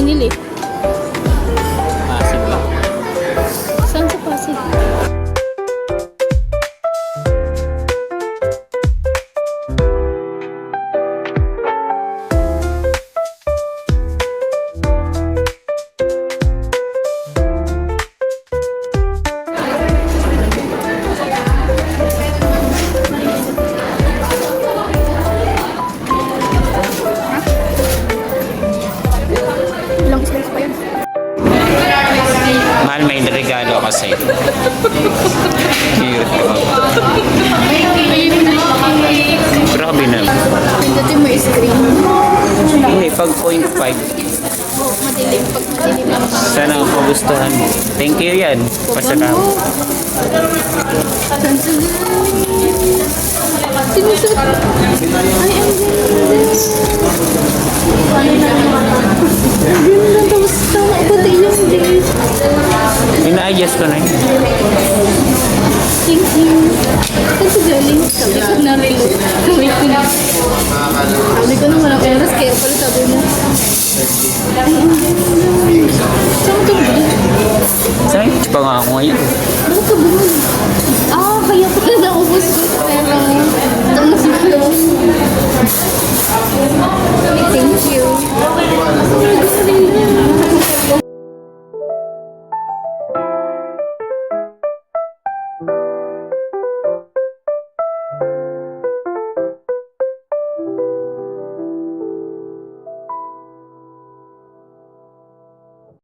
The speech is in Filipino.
binili? Pasig lang. Saan sa Pasig? Ilang sales pa yun? Mahal, may regalo ako sa'yo. Cute. Grabe na. Pindutin mo yung screen. Hindi, pag 0.5. Madilim. Pag madilim lang. Sana ang pagustuhan mo. Thank you yan. Pasaka. Sinusot. Ay, ang ganda. Ang ganda. Tapos tama pati yung din. Ina-adjust ko na yun. Thank you. Saan si galing? Sabi ko na reload. Sabi ko na walang oras. Kaya pala sabi mo. Ay, ang ganda. Saan ka ba? Saan? Pa nga ako ngayon. Bakit ka ba? Ah, kaya pala naubos ko. Pero, ito na siguro.